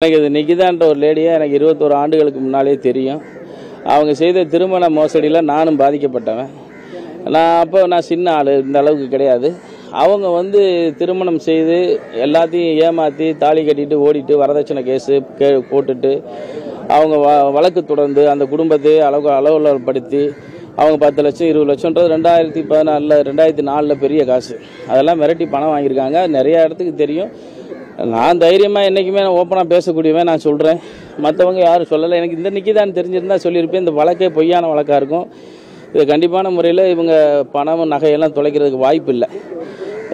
எனக்கு இது நிகிதான்ற ஒரு லேடியை எனக்கு 21 ஆண்டுகளுக்கு முன்னாலே தெரியும். அவங்க செய்த திருமண மோசடியில் நானும் பாதிக்கப்பட்டவன். நான் சின்ன ஆள், இந்த அளவுக்கு கிடையாது. அவங்க திருமணம் செய்து எல்லாத்தையும் ஏமாற்றி தாலி கட்டிட்டு ஓடிட்டு வரதட்சணை கேஸு போட்டுட்டு அவங்க வழக்கு தொடர்ந்து அந்த குடும்பத்தை அளவுலப்படுத்தி அவங்க 10 லட்சம் 20 லட்சம்ன்றது 2014 2004 பெரிய காசு. அதெல்லாம் மிரட்டி பணம் வாங்கியிருக்காங்க. நிறைய இடத்துக்கு தெரியும். நான் தைரியமாக என்றைக்குமே ஓப்பனாக பேசக்கூடியவன். நான் சொல்கிறேன், மற்றவங்க யாரும் சொல்லலை. எனக்கு இந்த நிக்கிதான் தெரிஞ்சிருந்தால் சொல்லியிருப்பேன். இந்த வழக்கே பொய்யான வழக்காக இருக்கும். இது கண்டிப்பான முறையில் இவங்க பணம் நகையெல்லாம் தொலைக்கிறதுக்கு வாய்ப்பு இல்லை.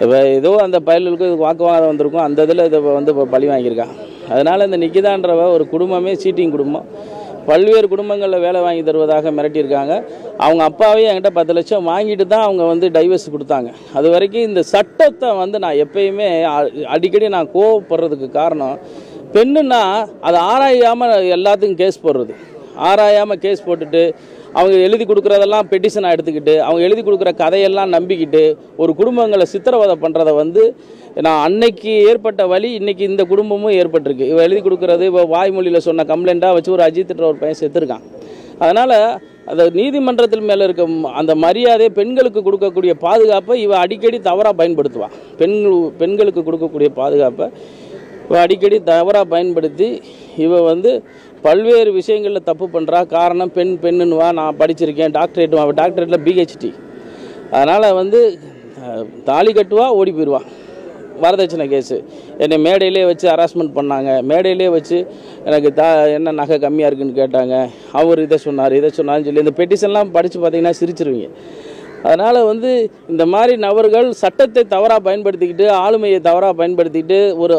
இப்போ ஏதோ அந்த பயல்களுக்கு வாக்குவாதம் வந்திருக்கும், அந்த இதில் இதை இப்போ பழி வாங்கியிருக்கான். அதனால் இந்த நிக்கிதான்றவ ஒரு குடும்பமே சீட்டிங் குடும்பம். பல்வேறு குடும்பங்களில் வேலை வாங்கி தருவதாக மிரட்டியிருக்காங்க. அவங்க அப்பாவே என்கிட்ட 10 லட்சம் வாங்கிட்டு தான் அவங்க டைவர்ஸ் கொடுத்தாங்க. அது வரைக்கும் இந்த சட்டத்தை நான் எப்பயுமே அடிக்கடி நான் கோவப்படுறதுக்கு காரணம், பெண்ணுன்னா அதை ஆராயாமல் எல்லாத்துக்கும் கேஸ் போடுறது. ஆராயாமல் கேஸ் போட்டுட்டு அவங்க எழுதி கொடுக்குறதெல்லாம் பெட்டிஷனாக எடுத்துக்கிட்டு அவங்க எழுதி கொடுக்குற கதையெல்லாம் நம்பிக்கிட்டு ஒரு குடும்பங்களை சித்திரவதை பண்ணுறதை நான் அன்னைக்கு ஏற்பட்ட வழி இன்றைக்கி இந்த குடும்பமும் ஏற்பட்டிருக்கு. இவ எழுதி கொடுக்குறது இப்போ வாய்மொழியில் சொன்ன கம்ப்ளைண்ட்டாக வச்சு ஒரு அஜித்ன்ற ஒரு பையன் செத்துருக்கான். அதனால் அந்த நீதிமன்றத்தில் மேலே இருக்க அந்த மரியாதை, பெண்களுக்கு கொடுக்கக்கூடிய பாதுகாப்பை இவ அடிக்கடி தவறாக பயன்படுத்துவாள். பெண்களுக்கு கொடுக்கக்கூடிய பாதுகாப்பை இவ அடிக்கடி தவறாக பயன்படுத்தி இவ பல்வேறு விஷயங்களில் தப்பு பண்ணுறா. காரணம் பெண்ணுன்னுவா, நான் படிச்சிருக்கேன், டாக்டரேட்டில் பிஹெச்டி. அதனால் தாலி கட்டுவா, ஓடி போயிடுவா. வரதட்சணை கேஸு என்னை மேடையிலே வச்சு ஹராஸ்மெண்ட் பண்ணாங்க. மேடையிலே வச்சு எனக்கு என்ன நகை கம்மியாக இருக்குதுன்னு கேட்டாங்க. அவர் இதை சொன்னார்னு சொல்லி இந்த பெட்டிஷன்லாம் படித்து பார்த்தீங்கன்னா சிரிச்சிருவீங்க. அதனால் இந்த மாதிரி நபர்கள் சட்டத்தை தவறாக பயன்படுத்திக்கிட்டு, ஆளுமையை தவறாக பயன்படுத்திக்கிட்டு ஒரு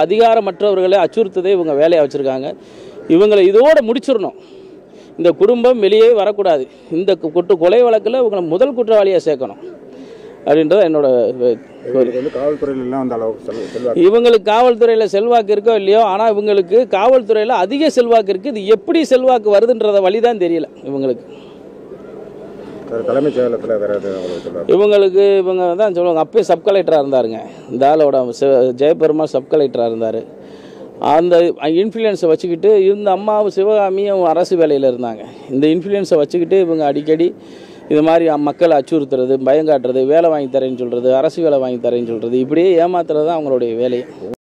அதிகாரமற்றவர்களை அச்சுறுத்ததை இவங்க வேலையாக வச்சுருக்காங்க. இவங்களை இதோடு முடிச்சிடணும். இந்த குடும்பம் வெளியே வரக்கூடாது. இந்த கொலை வழக்கில் இவங்களை முதல் குற்றவாளியாக சேர்க்கணும் அப்படின்றது என்னோட. இவங்களுக்கு காவல்துறையில் செல்வாக்கு இருக்கோ இல்லையோ, ஆனால் இவங்களுக்கு காவல்துறையில் அதிக செல்வாக்கு இருக்குது. இது எப்படி செல்வாக்கு வருதுன்றத வழிதான் தெரியல இவங்களுக்கு. தலைமைச் செயலகத்தில் இவங்க தான் சொல்லுவாங்க. அப்பயே சப் கலெக்டராக இருந்தாருங்க. இந்த ஆளோட ஜெயபெருமாள் சப் கலெக்டராக இருந்தார். அந்த இன்ஃப்ளூயன்ஸை வச்சுக்கிட்டு இந்த அம்மாவும் சிவகாமியும் அரசு வேலையில் இருந்தாங்க. இந்த இன்ஃப்ளூயன்ஸை வச்சுக்கிட்டு இவங்க அடிக்கடி இது மாதிரி மக்களை அச்சுறுத்துறது, பயங்காட்டுறது, வேலை வாங்கி தரேன்னு சொல்கிறது, அரசு வேலை வாங்கி தரேன்னு சொல்கிறது, இப்படியே ஏமாத்துறது தான் அவங்களுடைய வேலையை.